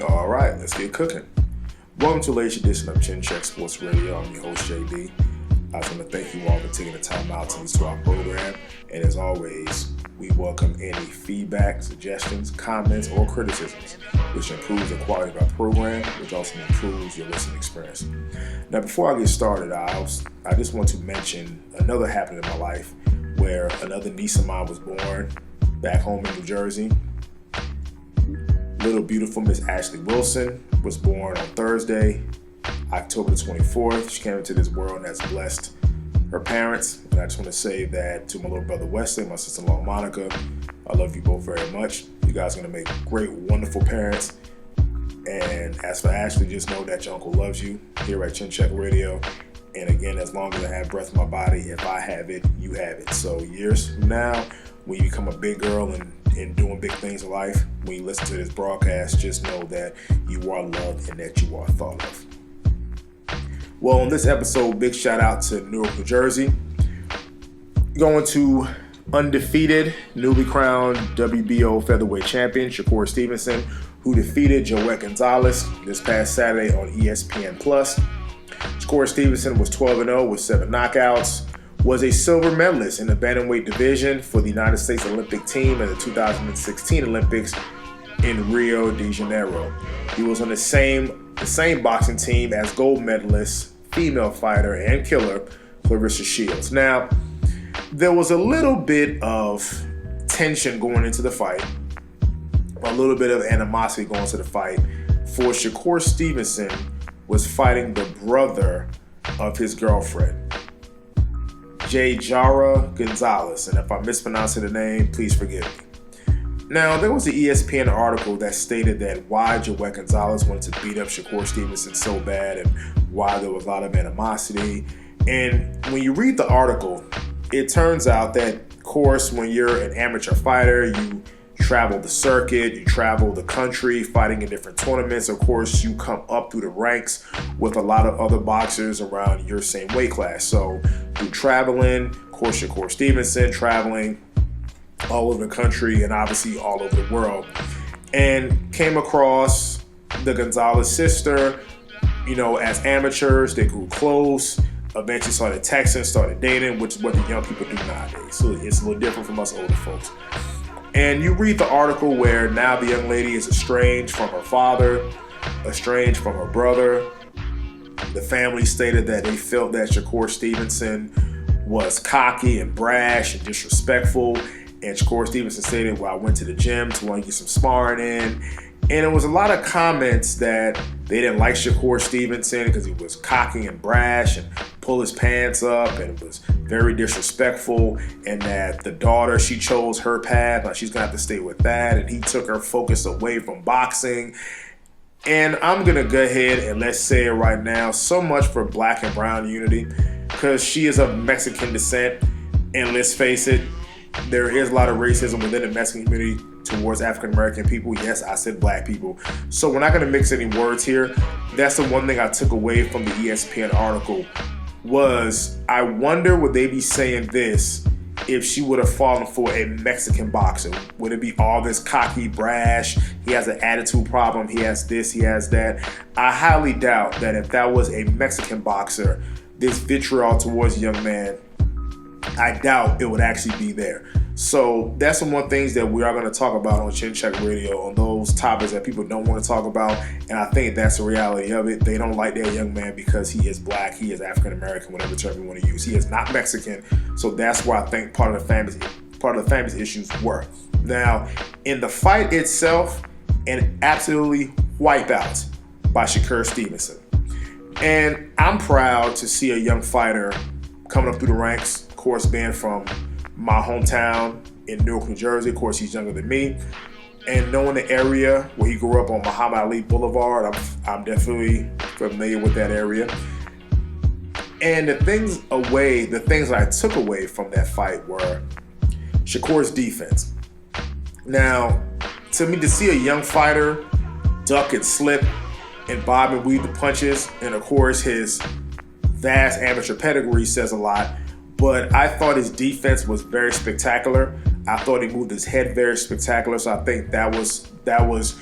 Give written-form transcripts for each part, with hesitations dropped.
All right, let's get cooking. Welcome to the latest edition of Chin Check Sports Radio. I'm your host, JD. I just want to thank you all for taking the time out to listen to our program. And as always, we welcome any feedback, suggestions, comments, or criticisms, which improves the quality of our program, which also improves your listening experience. Now, before I get started, I just want to mention another happening in my life where another niece of mine was born back home in New Jersey. Little beautiful Miss Ashley Wilson was born on Thursday, October the 24th. She came into this world and has blessed her parents. And I just want to say that to my little brother Wesley, my sister-in-law Monica, I love you both very much. You guys are going to make great, wonderful parents. And as for Ashley, just know that your uncle loves you here at Chin Check Radio. And again, as long as I have breath in my body, if I have it, you have it. So years from now, when you become a big girl and doing big things in life, when you listen to this broadcast, just know that you are loved and that you are thought of. Well, on this episode, big shout out to Newark, New Jersey. Going to undefeated, newly crowned WBO featherweight champion Shakur Stevenson, who defeated Joet Gonzalez this past Saturday on ESPN+. Shakur Stevenson was 12-0 with 7 knockouts, was a silver medalist in the bantamweight division for the United States Olympic team at the 2016 Olympics in Rio de Janeiro. He was on the same boxing team as gold medalist, female fighter, and killer Clarissa Shields. Now, there was a little bit of tension going into the fight, a little bit of animosity going into the fight, for Shakur Stevenson was fighting the brother of his girlfriend, Jara Gonzalez, and if I'm mispronouncing the name, please forgive me. Now, there was an ESPN article that stated that why Joet Gonzalez wanted to beat up Shakur Stevenson so bad and why there was a lot of animosity. And when you read the article, it turns out that, of course, when you're an amateur fighter, you travel the circuit, you travel the country fighting in different tournaments. Of course, you come up through the ranks with a lot of other boxers around your same weight class. So through traveling, of course, Shakur Stevenson traveling all over the country and obviously all over the world, and came across the Gonzalez sister. You know, as amateurs, they grew close, eventually started texting, started dating, which is what the young people do nowadays. So it's a little different from us older folks. And you read the article where now the young lady is estranged from her father, estranged from her brother. The family stated that they felt that Shakur Stevenson was cocky and brash and disrespectful. And Shakur Stevenson stated, well, I went to the gym to want to get some sparring in. And it was a lot of comments that they didn't like Shakur Stevenson because he was cocky and brash and pull his pants up and was very disrespectful, and that the daughter, she chose her path, now she's going to have to stay with that, and he took her focus away from boxing. And I'm going to go ahead and let's say it right now, so much for black and brown unity, because she is of Mexican descent, and let's face it, there is a lot of racism within the Mexican community towards African American people. Yes, I said black people. So we're not going to mix any words here. That's the one thing I took away from the ESPN article was I wonder would they be saying this if she would have fallen for a Mexican boxer? Would it be all this cocky, brash, he has an attitude problem, he has this, he has that? I highly doubt that if that was a Mexican boxer, this vitriol towards a young man, I doubt it would actually be there. So that's some more things that we are going to talk about on Chin Check Radio, on those topics that people don't want to talk about. And I think that's the reality of it. They don't like that young man because he is black, he is African American, whatever term you want to use. He is not Mexican. So that's where I think part of the family's issues were. Now, in the fight itself, an absolutely wipeout by Shakur Stevenson. And I'm proud to see a young fighter coming up through the ranks, of course, being from my hometown in Newark, New Jersey. Of course, he's younger than me. And knowing the area where he grew up on Muhammad Ali Boulevard, I'm definitely familiar with that area. And the things that I took away from that fight were Shakur's defense. Now, to me, to see a young fighter duck and slip and bob and weave the punches, and of course his vast amateur pedigree says a lot, but I thought his defense was very spectacular. I thought he moved his head very spectacular, so I think that was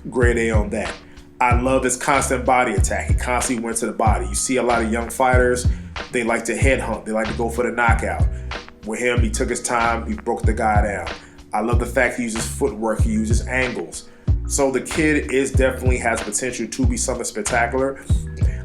grade A on that. I love his constant body attack. He constantly went to the body. You see a lot of young fighters, they like to headhunt. They like to go for the knockout. With him, he took his time. He broke the guy down. I love the fact he uses footwork. He uses angles. So the kid definitely has potential to be something spectacular.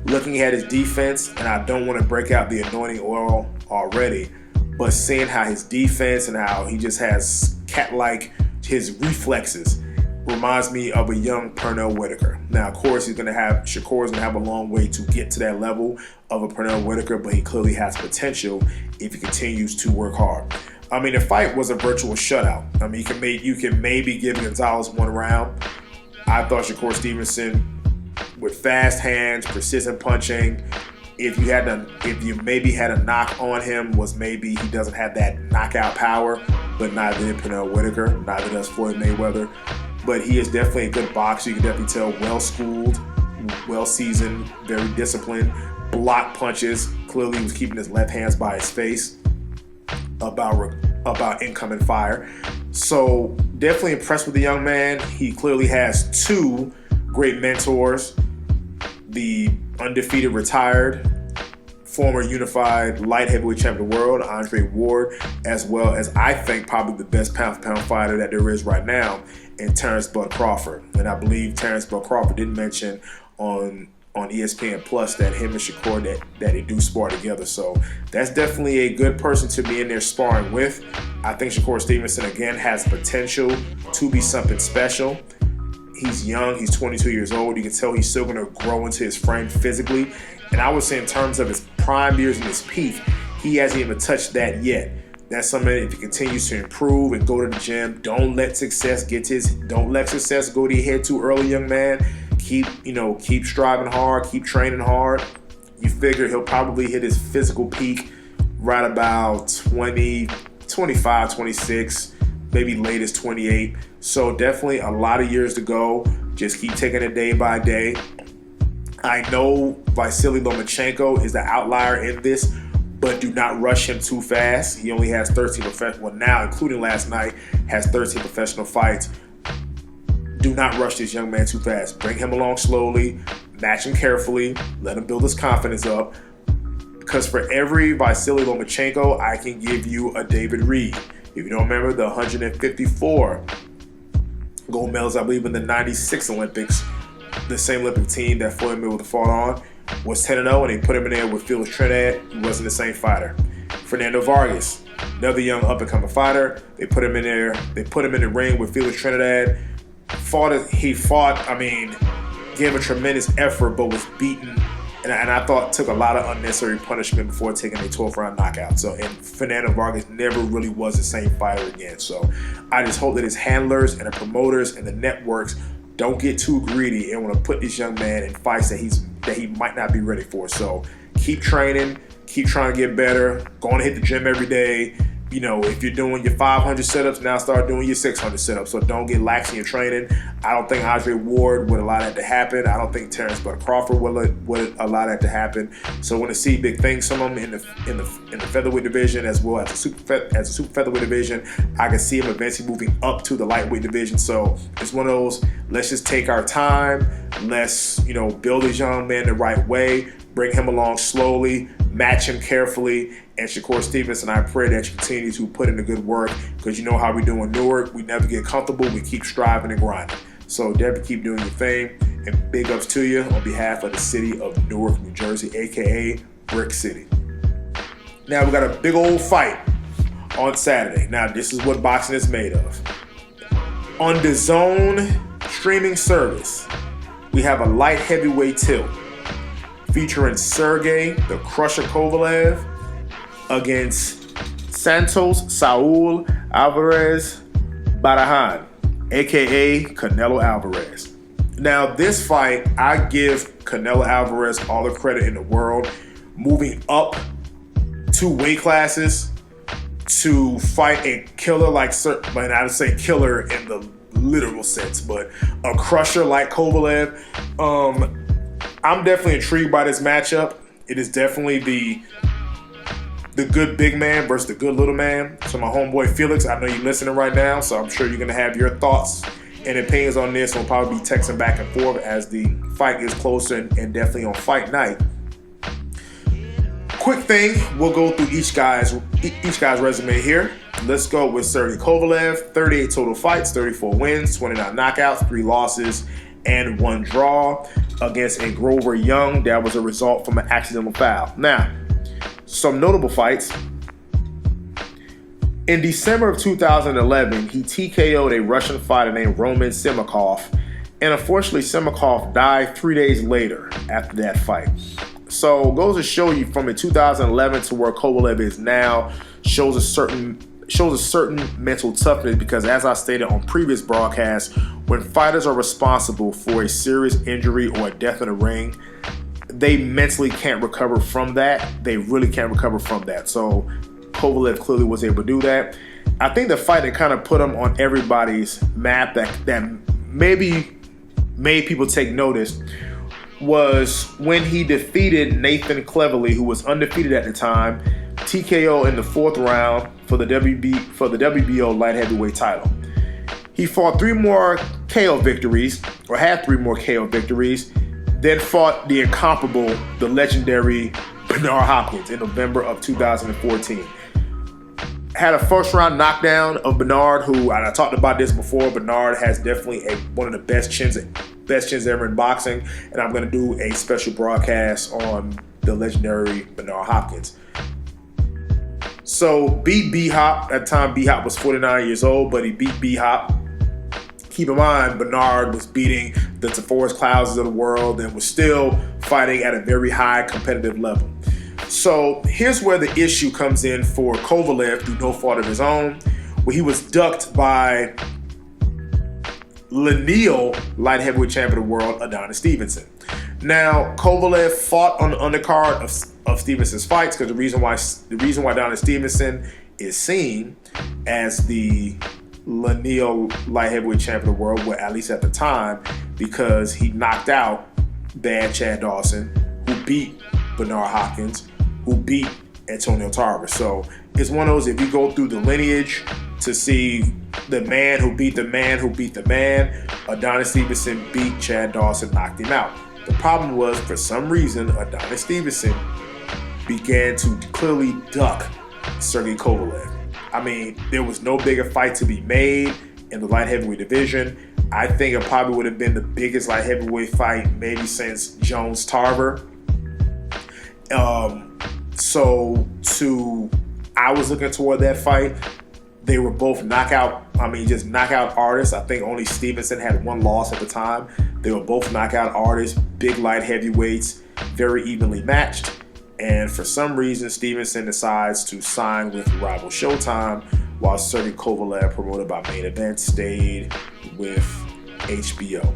Looking at his defense, and I don't want to break out the anointing oil already, but seeing how his defense and how he just has cat-like, his reflexes, reminds me of a young Pernell Whitaker. Now, of course, Shakur's going to have a long way to get to that level of a Pernell Whitaker, but he clearly has potential if he continues to work hard. I mean, the fight was a virtual shutout. I mean, you can maybe give Gonzalez one round. I thought Shakur Stevenson, with fast hands, precision punching, if you maybe had a knock on him, was maybe he doesn't have that knockout power, but neither did Pernell Whitaker, neither does Floyd Mayweather. But he is definitely a good boxer. You can definitely tell, well-schooled, well-seasoned, very disciplined. Block punches. Clearly he was keeping his left hands by his face about incoming fire. So definitely impressed with the young man. He clearly has two great mentors. The undefeated retired former unified light heavyweight champion of the world, Andre Ward, as well as I think probably the best pound-for-pound fighter that there is right now in Terrence Bud Crawford. And I believe Terrence Bud Crawford did mention on ESPN Plus that him and Shakur that they do spar together. So that's definitely a good person to be in there sparring with. I think Shakur Stevenson again has potential to be something special. He's young, he's 22 years old. You can tell he's still going to grow into his frame physically. And I would say in terms of his prime years and his peak, he hasn't even touched that yet. That's something if he continues to improve and go to the gym, don't let success go to your head too early, young man. Keep striving hard, keep training hard. You figure he'll probably hit his physical peak right about 25, 26, maybe latest 28. So definitely a lot of years to go. Just keep taking it day by day. I know Vasily Lomachenko is the outlier in this, but do not rush him too fast. He only has 13 professional, now including last night, has 13 professional fights. Do not rush this young man too fast. Bring him along slowly, match him carefully, let him build his confidence up. Because for every Vasily Lomachenko, I can give you a David Reed. If you don't remember, the 154 gold medals, I believe, in the 96 Olympics, the same Olympic team that Floyd Mayweather fought on, was 10-0, and they put him in there with Felix Trinidad. He wasn't the same fighter. Fernando Vargas, another young up-and-coming fighter. They put him in there. They put him in the ring with Felix Trinidad. Gave a tremendous effort, but was beaten, and I thought took a lot of unnecessary punishment before taking a 12th-round knockout. And Fernando Vargas never really was the same fighter again. So I just hope that his handlers and the promoters and the networks don't get too greedy and want to put this young man in fights that he might not be ready for. So keep training, keep trying to get better, going to hit the gym every day. If you're doing your 500 setups, now start doing your 600 setups. So don't get lax in your training. I don't think Andre Ward would allow that to happen. I don't think Terrence Bud Crawford would allow that to happen. So I want to see big things from him in the featherweight division as well as the super featherweight division. I can see him eventually moving up to the lightweight division. So it's one of those, let's just take our time. Let's build this young man the right way. Bring him along slowly. Match him carefully. And Shakur Stevenson, I pray that you continue to put in the good work, because you know how we do in Newark. We never get comfortable. We keep striving and grinding. So definitely keep doing your thing. And big ups to you on behalf of the city of Newark, New Jersey, a.k.a. Brick City. Now we got a big old fight on Saturday. Now this is what boxing is made of. On the DAZN streaming service, we have a light heavyweight tilt featuring Sergey, the Krusher Kovalev, against Saul Alvarez Barajan, a.k.a. Canelo Alvarez. Now, this fight, I give Canelo Alvarez all the credit in the world, moving up 2 weight classes to fight a killer but I would say killer in the literal sense, but a crusher like Kovalev. I'm definitely intrigued by this matchup. It is definitely the good big man versus the good little man. So my homeboy Felix, I know you're listening right now, so I'm sure you're going to have your thoughts and opinions on this will probably be texting back and forth as the fight gets closer and definitely on fight night. Quick thing, we'll go through each guy's resume here. Let's go with Sergey Kovalev. 38 total fights, 34 wins, 29 knockouts, 3 losses, and 1 draw against a Grover Young. That was a result from an accidental foul. Now, some notable fights. In December of 2011, he TKO'd a Russian fighter named Roman Simakov, and unfortunately Simakov died 3 days later after that fight. So it goes to show you from in 2011 to where Kovalev is now shows a certain mental toughness, because as I stated on previous broadcasts, when fighters are responsible for a serious injury or a death in the ring, they mentally can't recover from that. They really can't recover from that. So Kovalev clearly was able to do that. I think the fight that kind of put him on everybody's map that maybe made people take notice was when he defeated Nathan Cleverly, who was undefeated at the time, TKO in the 4th round for the WBO light heavyweight title. He fought 3 more KO victories, or had 3 more KO victories, then fought the incomparable, the legendary Bernard Hopkins in November of 2014. Had a first-round knockdown of Bernard, who, and I talked about this before, Bernard has definitely one of the best chins ever in boxing, and I'm going to do a special broadcast on the legendary Bernard Hopkins. So beat B-Hop. At the time, B-Hop was 49 years old, but he beat B-Hop. Keep in mind, Bernard was beating the DeForest Cloudses of the world and was still fighting at a very high competitive level. So here's where the issue comes in for Kovalev through no fault of his own, where he was ducked by lineal light heavyweight champion of the world, Adonis Stevenson. Now, Kovalev fought on the undercard of Stevenson's fights, because the reason why Adonis Stevenson is seen as the lineal light heavyweight champion of the world, well, at least at the time, because he knocked out Bad Chad Dawson, who beat Bernard Hopkins, who beat Antonio Tarver. So it's one of those, if you go through the lineage to see the man who beat the man who beat the man, Adonis Stevenson beat Chad Dawson, knocked him out. The problem was, for some reason, Adonis Stevenson began to clearly duck Sergey Kovalev. I mean, there was no bigger fight to be made in the light heavyweight division. I think it probably would have been the biggest light heavyweight fight maybe since Jones-Tarver. I was looking toward that fight. They were both knockout artists. I think only Stevenson had 1 loss at the time. They were both knockout artists, big light heavyweights, very evenly matched. And for some reason, Stevenson decides to sign with rival Showtime, while Sergey Kovalev, promoted by Main Event, stayed with HBO.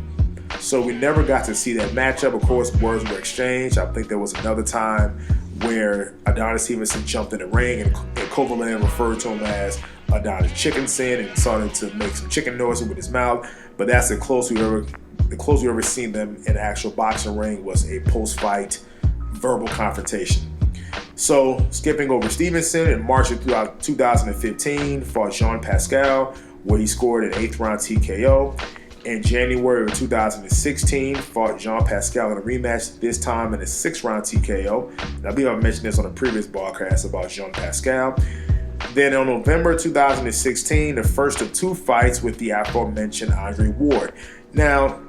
So we never got to see that matchup. Of course, words were exchanged. I think there was another time where Adonis Stevenson jumped in the ring and Kovalev referred to him as Adonis Chicken Sin and started to make some chicken noises with his mouth. But that's the closest we ever seen them in an actual boxing ring, was a post-fight verbal confrontation. So skipping over Stevenson, in March of 2015, fought Jean Pascal, where he scored an 8th round TKO. In January of 2016, fought Jean Pascal in a rematch, this time in a 6th round TKO. And I believe I mentioned this on a previous broadcast about Jean Pascal. Then in November 2016, the first of 2 fights with the aforementioned Andre Ward. Now,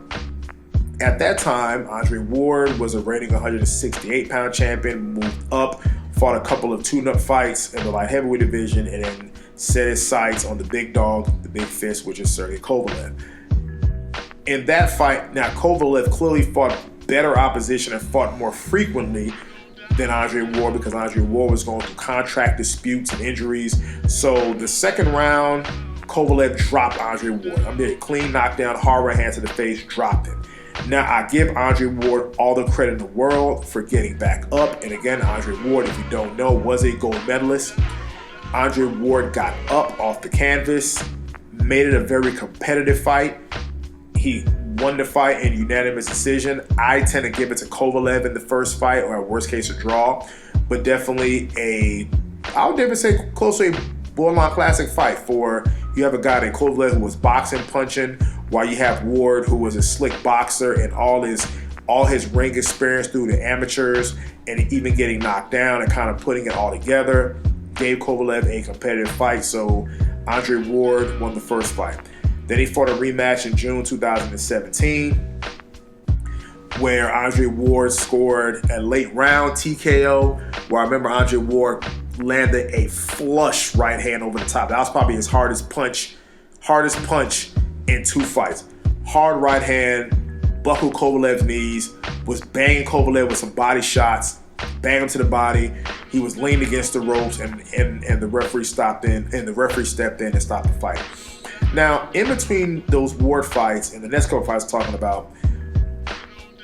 at that time, Andre Ward was a reigning 168-pound champion, moved up, fought a couple of tune-up fights in the light heavyweight division, and then set his sights on the big dog, the big fist, which is Sergey Kovalev. In that fight, now Kovalev clearly fought better opposition and fought more frequently than Andre Ward, because Andre Ward was going through contract disputes and injuries. So the second round, Kovalev dropped Andre Ward. I mean, a clean knockdown, hard right hand to the face, dropped him. Now, I give Andre Ward all the credit in the world for getting back up. And again, Andre Ward, if you don't know, was a gold medalist. Andre Ward got up off the canvas, made it a very competitive fight. He won the fight in unanimous decision. I tend to give it to Kovalev in the first fight, or at worst case a draw, but definitely I would never say close to a borderline classic fight. For you have a guy named Kovalev who was boxing, punching, while you have Ward, who was a slick boxer and all his ring experience through the amateurs and even getting knocked down and kind of putting it all together, gave Kovalev a competitive fight. So Andre Ward won the first fight. Then he fought a rematch in June 2017, where Andre Ward scored a late round TKO, where I remember Andre Ward landed a flush right hand over the top. That was probably his hardest punch in 2 fights. Hard right hand, buckled Kovalev's knees, was banging Kovalev with some body shots, banged him to the body. He was leaned against the ropes, and the referee stepped in and stopped the fight. Now, in between those Ward fights and the next couple fights talking about,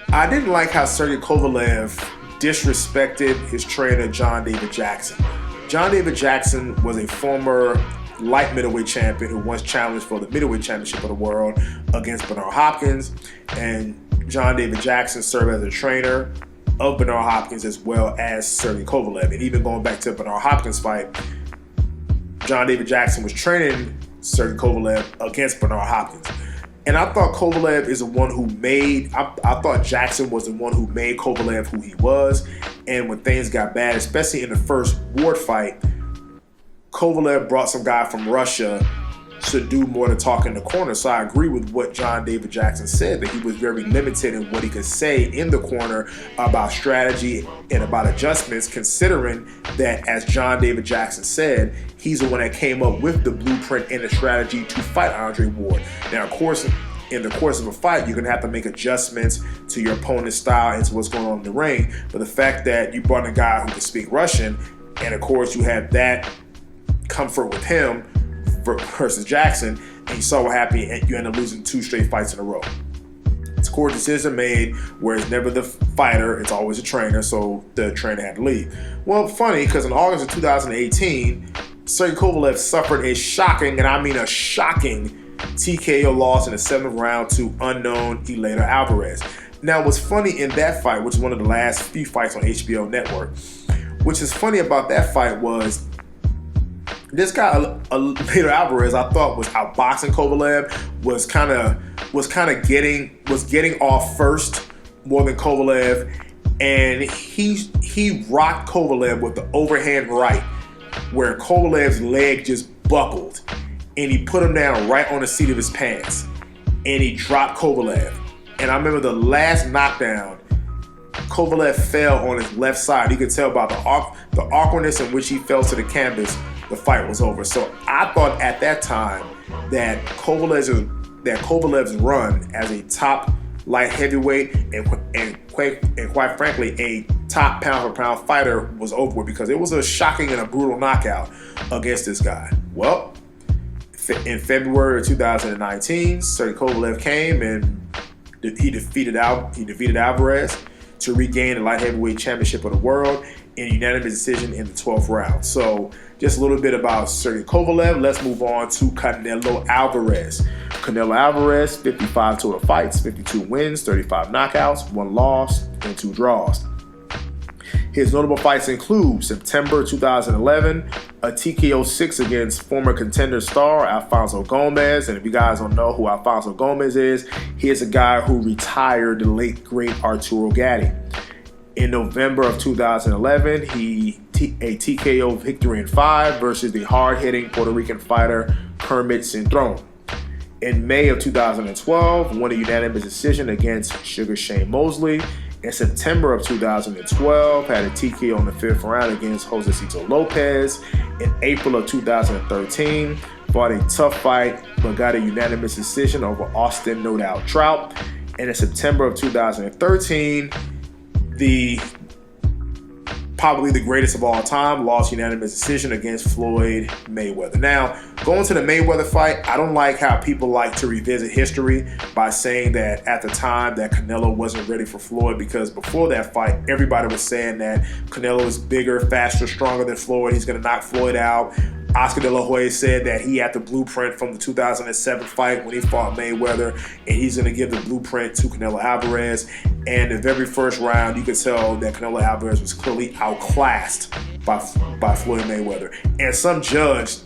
I didn't like how Sergey Kovalev disrespected his trainer, John David Jackson. John David Jackson was a former light middleweight champion who once challenged for the middleweight championship of the world against Bernard Hopkins. And John David Jackson served as a trainer of Bernard Hopkins as well as Sergey Kovalev. And even going back to the Bernard Hopkins fight, John David Jackson was training Sergey Kovalev against Bernard Hopkins. And I thought Kovalev is the one who I thought Jackson was the one who made Kovalev who he was. And when things got bad, especially in the first Ward fight, Kovalev brought some guy from Russia to do more to talk in the corner. So I agree with what John David Jackson said, that he was very limited in what he could say in the corner about strategy and about adjustments, considering that, as John David Jackson said, he's the one that came up with the blueprint and the strategy to fight Andre Ward. Now, of course, in the course of a fight, you're going to have to make adjustments to your opponent's style and to what's going on in the ring. But the fact that you brought in a guy who can speak Russian, and of course you have that comfort with him versus Jackson, and you saw what happened, and you end up losing 2 straight fights in a row. It's a court decision made where it's never the fighter, it's always a trainer, so the trainer had to leave. Well, funny, because in August of 2018, Sergey Kovalev suffered a shocking, and I mean a shocking, TKO loss in the 7th round to unknown Eleider Alvarez. Now, what's funny in that fight, which is one of the last few fights on HBO Network, which is funny about that fight was this guy, Eleider Alvarez, I thought was outboxing Kovalev, was getting off first more than Kovalev, and he rocked Kovalev with the overhand right, where Kovalev's leg just buckled, and he put him down right on the seat of his pants, and he dropped Kovalev. And I remember the last knockdown, Kovalev fell on his left side. You could tell by the awkwardness in which he fell to the canvas, the fight was over. So I thought at that time that Kovalev's run as a top light heavyweight and quite frankly a top pound-for-pound fighter was over with, because it was a shocking and a brutal knockout against this guy. Well, in February of 2019, Sergey Kovalev came and he defeated Alvarez to regain the light heavyweight championship of the world in a unanimous decision in the 12th round. So just a little bit about Sergey Kovalev. Let's move on to Canelo Alvarez. Canelo Alvarez, 55 total fights, 52 wins, 35 knockouts, 1 loss, and 2 draws. His notable fights include September 2011, a TKO 6 against former Contender star Alfonso Gomez. And if you guys don't know who Alfonso Gomez is, he is a guy who retired the late great Arturo Gatti. In November of 2011, a TKO victory in 5 versus the hard-hitting Puerto Rican fighter Kermit Cintron. In May of 2012, won a unanimous decision against Sugar Shane Mosley. In September of 2012, had a TKO in the 5th round against Josecito Lopez. In April of 2013, fought a tough fight but got a unanimous decision over Austin No Doubt Trout. And in September of 2013, probably the greatest of all time, lost unanimous decision against Floyd Mayweather. Now, going to the Mayweather fight, I don't like how people like to revisit history by saying that at the time that Canelo wasn't ready for Floyd, because before that fight, everybody was saying that Canelo is bigger, faster, stronger than Floyd. He's going to knock Floyd out. Oscar De La Hoya said that he had the blueprint from the 2007 fight when he fought Mayweather, and he's going to give the blueprint to Canelo Alvarez. And the very first round, you could tell that Canelo Alvarez was clearly outclassed by Floyd Mayweather. And some judge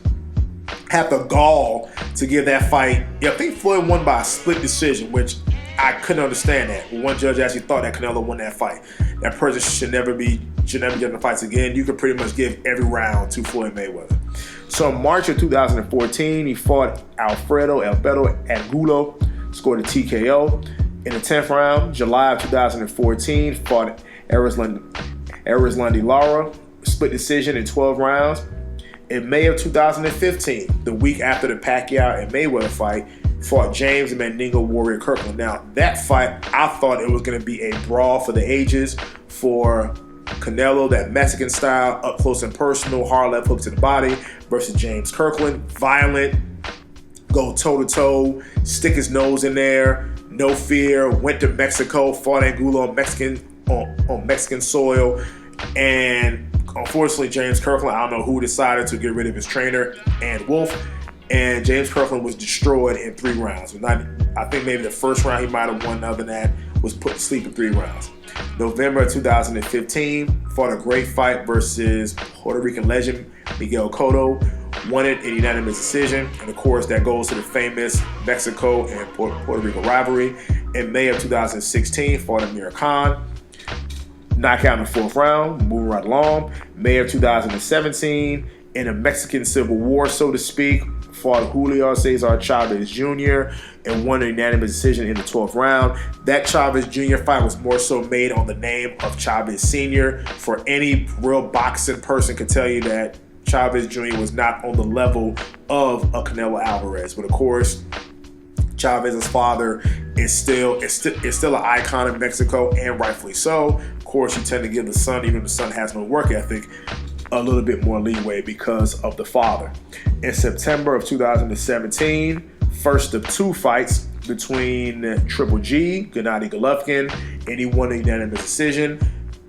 had the gall to give that fight. Yeah, I think Floyd won by a split decision, which I couldn't understand that. One judge actually thought that Canelo won that fight. That person should never be getting the fights again. You could pretty much give every round to Floyd Mayweather. So in March of 2014, he fought Alfredo Angulo, scored a TKO. In the 10th round, July of 2014, fought Erislandy Lara, split decision in 12 rounds. In May of 2015, the week after the Pacquiao and Mayweather fight, fought James Mandingo Warrior Kirkland. Now, that fight, I thought it was going to be a brawl for the ages for Canelo, that Mexican style, up close and personal, hard left hook to the body, versus James Kirkland, violent, go toe-to-toe, stick his nose in there, no fear, went to Mexico, fought Angulo on Mexican soil, and unfortunately, James Kirkland, I don't know who decided to get rid of his trainer and Wolf, and James Kirkland was destroyed in 3 rounds. I think maybe the first round he might have won, other than that, was put to sleep in 3 rounds. November 2015, fought a great fight versus Puerto Rican legend Miguel Cotto, won it in unanimous decision, and of course that goes to the famous Mexico and Puerto Rico rivalry. In May of 2016, fought Amir Khan, knockout in the 4th round, moving right along. May of 2017, in a Mexican Civil War, so to speak, fought Julio Cesar Chavez Jr. and won a unanimous decision in the 12th round. That Chavez Jr. fight was more so made on the name of Chavez Sr. For any real boxing person could tell you that Chavez Jr. was not on the level of a Canelo Alvarez. But of course, Chavez's father is still an icon in Mexico, and rightfully so. Of course, you tend to give the son, even if the son has no work ethic, a little bit more leeway because of the father. In September of 2017, first of 2 fights between Triple G, Gennady Golovkin, and he won a unanimous decision.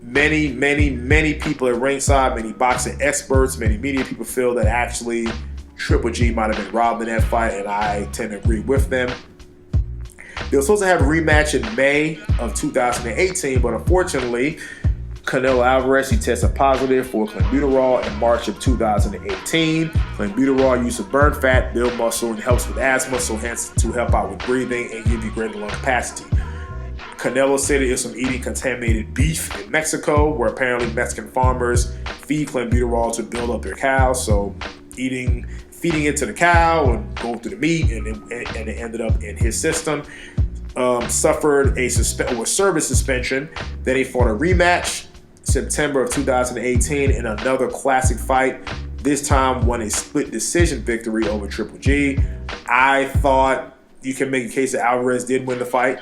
Many people at ringside, many boxing experts, many media people feel that actually Triple G might have been robbed in that fight, and I tend to agree with them. They were supposed to have a rematch in May of 2018, but unfortunately, Canelo Alvarez, he tested positive for clenbuterol in March of 2018. Clenbuterol used to burn fat, build muscle, and helps with asthma, so hence to help out with breathing and give you greater lung capacity. Canelo said it is from eating contaminated beef in Mexico, where apparently Mexican farmers feed clenbuterol to build up their cows. So feeding it to the cow and going through the meat, and it ended up in his system. Suffered a service suspension. Then he fought a rematch September of 2018 in another classic fight. This time won a split decision victory over Triple G. I thought you can make a case that Alvarez did win the fight.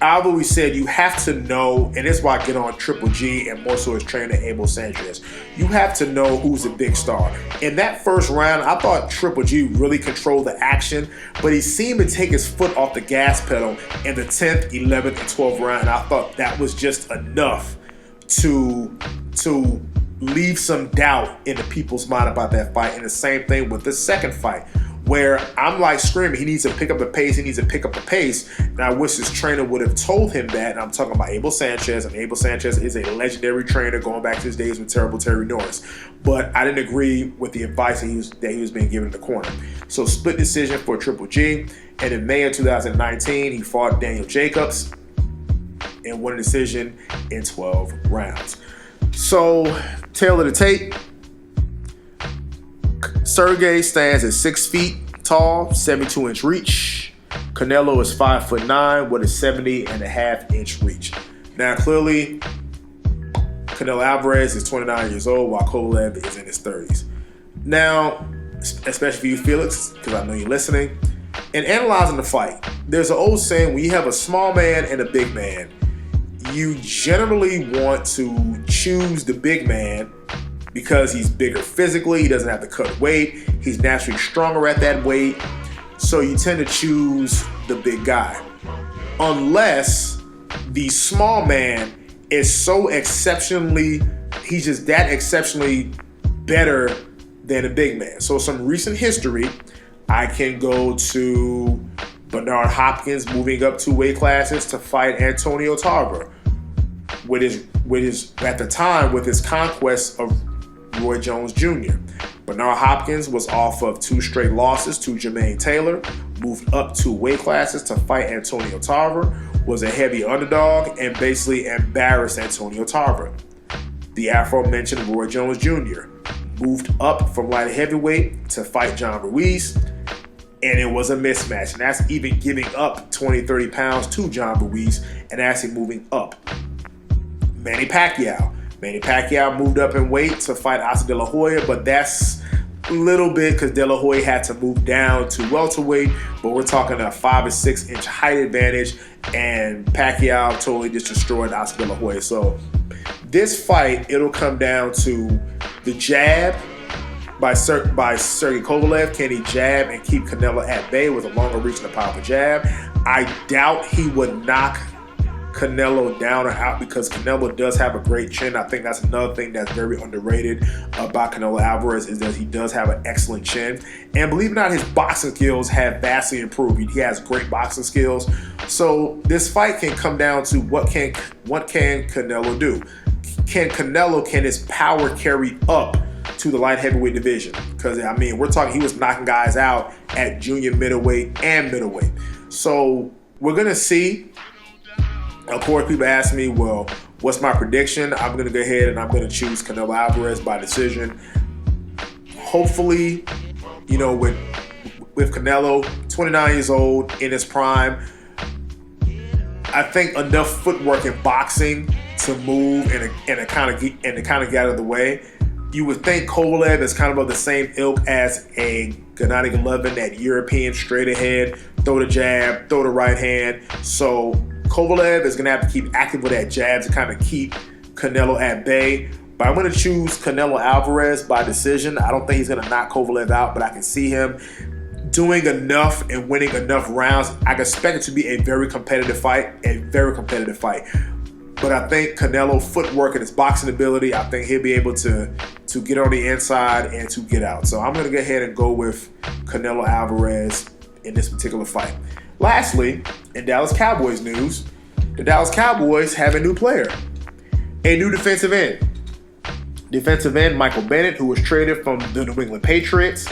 I've always said you have to know, and that's why I get on Triple G and more so his trainer Abel Sanchez. You have to know who's a big star. In that first round, I thought Triple G really controlled the action, but he seemed to take his foot off the gas pedal in the 10th, 11th, and 12th round. And I thought that was just enough to leave some doubt into people's mind about that fight. And the same thing with the second fight, where I'm like screaming, he needs to pick up the pace, and I wish his trainer would have told him that. And I'm talking about Abel Sanchez, and Abel Sanchez is a legendary trainer going back to his days with terrible Terry Norris. But I didn't agree with the advice that he was being given in the corner. So split decision for Triple G, and in May of 2019, he fought Daniel Jacobs and won a decision in 12 rounds. So, tail of the tape, Sergey stands at 6 feet tall, 72-inch reach. Canelo is 5'9" with a 70.5-inch reach. Now, clearly, Canelo Alvarez is 29 years old, while Kovalev is in his 30s. Now, especially for you, Felix, because I know you're listening, in analyzing the fight, there's an old saying, when you have a small man and a big man, you generally want to choose the big man because he's bigger physically, he doesn't have to cut weight, he's naturally stronger at that weight, so you tend to choose the big guy. Unless the small man is so exceptionally, he's just that exceptionally better than a big man. So some recent history, I can go to Bernard Hopkins moving up 2 weight classes to fight Antonio Tarver with his at the time with his conquest of Roy Jones Jr. Bernard Hopkins was off of 2 straight losses to Jermaine Taylor, moved up 2 weight classes to fight Antonio Tarver, was a heavy underdog, and basically embarrassed Antonio Tarver. The aforementioned Roy Jones Jr. moved up from light heavyweight to fight John Ruiz, and it was a mismatch. And that's even giving up 20, 30 pounds to John Ruiz and actually moving up. Manny Pacquiao. Manny Pacquiao moved up in weight to fight Oscar De La Hoya, but that's a little bit because De La Hoya had to move down to welterweight, but we're talking a 5 or 6 inch height advantage, and Pacquiao totally just destroyed Oscar De La Hoya. So this fight, it'll come down to the jab by Sergey Kovalev. Can he jab and keep Canelo at bay with a longer reach and a powerful jab? I doubt he would knock Canelo down or out because Canelo does have a great chin. I think that's another thing that's very underrated about Canelo Alvarez is that he does have an excellent chin. And believe it or not, his boxing skills have vastly improved. He has great boxing skills. So this fight can come down to what can Canelo do? Can his power carry up to the light heavyweight division? Because, I mean, we're talking, he was knocking guys out at junior middleweight and middleweight. So we're going to see. Of course, people ask me, well, what's my prediction? I'm going to go ahead and I'm going to choose Canelo Alvarez by decision. Hopefully, you know, with Canelo, 29 years old, in his prime, I think enough footwork in boxing to move and to kind of get out of the way. You would think Kovalev is kind of the same ilk as a Gennady Golovin, that European straight ahead, throw the jab, throw the right hand. So Kovalev is going to have to keep active with that jab to kind of keep Canelo at bay. But I'm going to choose Canelo Alvarez by decision. I don't think he's going to knock Kovalev out, but I can see him doing enough and winning enough rounds. I expect it to be a very competitive fight, But I think Canelo footwork and his boxing ability, I think he'll be able to get on the inside and to get out. So I'm going to go ahead and go with Canelo Alvarez in this particular fight. Lastly, in Dallas Cowboys news, the Dallas Cowboys have a new player, a new defensive end. Defensive end Michael Bennett, who was traded from the New England Patriots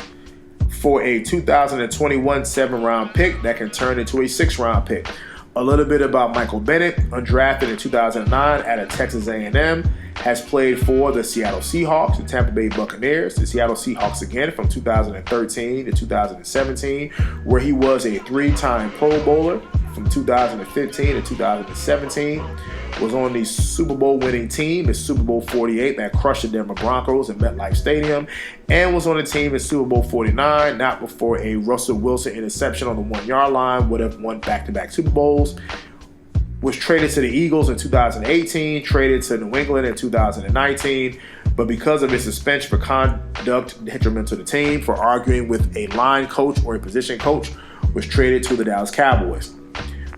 for a 2021 7th-round pick that can turn into a 6th-round pick. A little bit about Michael Bennett, undrafted in 2009 out of Texas A&M, has played for the Seattle Seahawks, the Tampa Bay Buccaneers, the Seattle Seahawks again from 2013 to 2017, where he was a 3-time Pro Bowler from 2015 to 2017, was on the Super Bowl winning team in Super Bowl 48 that crushed the Denver Broncos at MetLife Stadium, and was on the team in Super Bowl 49, not before a Russell Wilson interception on the 1-yard line, would have won back-to-back Super Bowls. Was traded to the Eagles in 2018, traded to New England in 2019, but because of his suspension for conduct detrimental to the team, for arguing with a line coach or a position coach, was traded to the Dallas Cowboys.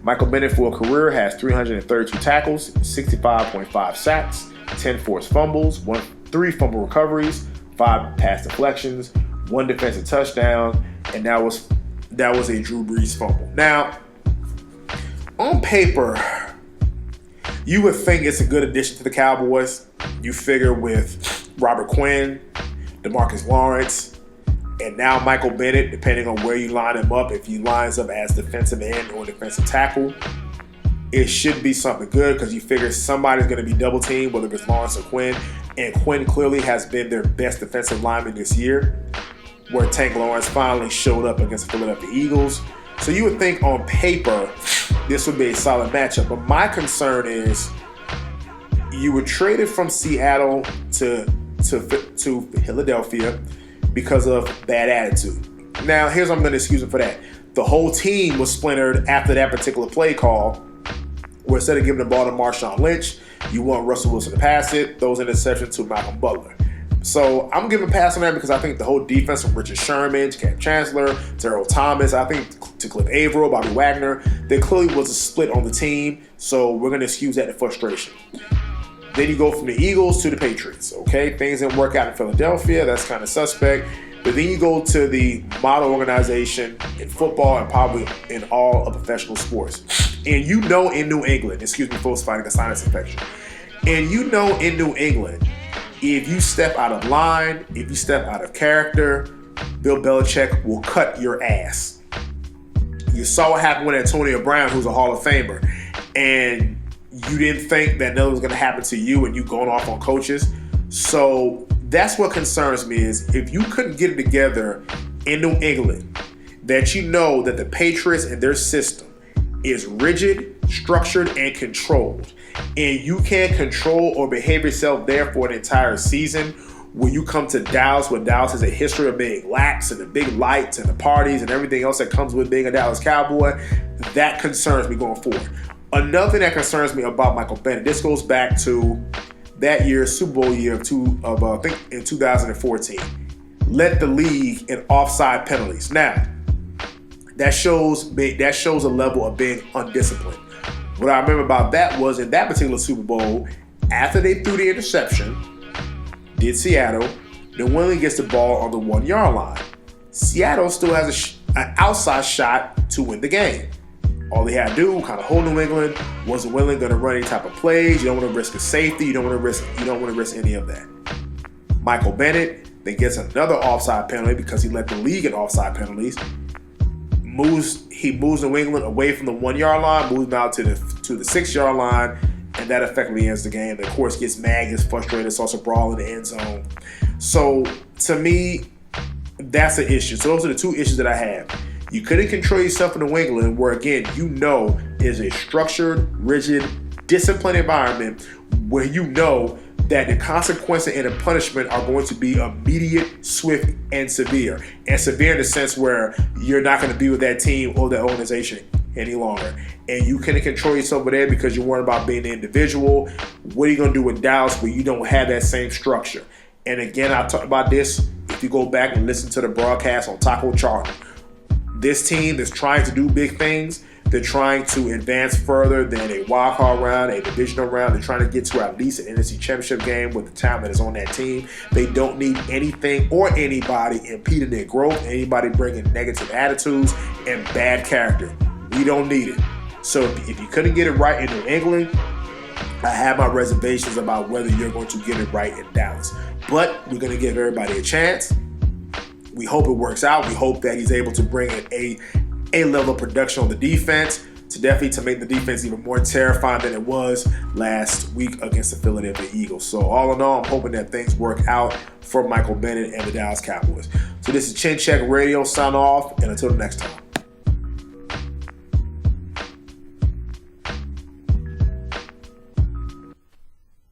Michael Bennett for a career has 332 tackles, 65.5 sacks, 10 forced fumbles, 3 fumble recoveries, 5 pass deflections, 1 defensive touchdown, and that was a Drew Brees fumble. Now, on paper, you would think it's a good addition to the Cowboys. You figure with Robert Quinn, DeMarcus Lawrence, and now Michael Bennett, depending on where you line him up, if he lines up as defensive end or defensive tackle, it should be something good because you figure somebody's going to be double teamed, whether it's Lawrence or Quinn. And Quinn clearly has been their best defensive lineman this year, where Tank Lawrence finally showed up against the Philadelphia Eagles. So you would think on paper this would be a solid matchup. But my concern is you were traded from Seattle to Philadelphia because of bad attitude. Now, here's what I'm going to excuse him for that. The whole team was splintered after that particular play call, where instead of giving the ball to Marshawn Lynch, you want Russell Wilson to pass it, throws an interception to Malcolm Butler. So I'm giving a pass on that because I think the whole defense from Richard Sherman to Cam Chancellor to Earl Thomas, I think to Cliff Averill, Bobby Wagner, there clearly was a split on the team. So we're going to excuse that to frustration. Then you go from the Eagles to the Patriots. Okay, things didn't work out in Philadelphia. That's kind of suspect. But then you go to the model organization in football and probably in all of professional sports. And you know in New England, excuse me, folks fighting a sinus infection. And you know in New England, If you step out of line, if you step out of character, Bill Belichick will cut your ass. You saw what happened with Antonio Brown, who's a Hall of Famer, and you didn't think that nothing was going to happen to you, and you going off on coaches. So that's what concerns me, is if you couldn't get it together in New England, that you know that the Patriots and their system is rigid, structured, and controlled, and you can't control or behave yourself there for an entire season. When you come to Dallas, where Dallas has a history of being lax and the big lights and the parties and everything else that comes with being a Dallas Cowboy, that concerns me going forward. Another thing that concerns me about Michael Bennett, this goes back to that year, Super Bowl year I think in 2014, led the league in offside penalties. Now, that shows a level of being undisciplined. What I remember about that was, in that particular Super Bowl, after they threw the interception, did Seattle, New England gets the ball on the 1 yard line. Seattle still has an outside shot to win the game. All they had to do, kind of hold New England, wasn't willing going to run any type of plays. You don't want to risk a safety. You don't want to risk any of that. Michael Bennett then gets another offside penalty because he led the league in offside penalties. He moves New England away from the 1 yard line, moves them out to the 6 yard line, and that effectively ends the game. Of course, gets mad, gets frustrated, starts a brawl in the end zone. So to me, that's an issue. So those are the two issues that I have. You couldn't control yourself in New England, where again, you know, is a structured, rigid, disciplined environment where you know that the consequences and the punishment are going to be immediate, swift, and severe. And severe in the sense where you're not going to be with that team or that organization any longer. And you couldn't control yourself over there because you're worried about being an individual. What are you going to do with Dallas where you don't have that same structure? And again, I talked about this. If you go back and listen to the broadcast on Taco Charlie, this team is trying to do big things. They're trying to advance further than a wild card round, a divisional round. They're trying to get to at least an NFC Championship game with the talent that is on that team. They don't need anything or anybody impeding their growth, anybody bringing negative attitudes and bad character. We don't need it. So if you couldn't get it right in New England, I have my reservations about whether you're going to get it right in Dallas. But we're going to give everybody a chance. We hope it works out. We hope that he's able to bring in a level of production on the defense to make the defense even more terrifying than it was last week against the Philadelphia Eagles. So all in all, I'm hoping that things work out for Michael Bennett and the Dallas Cowboys. So this is Chin Check Radio. Sign off, and until the next time.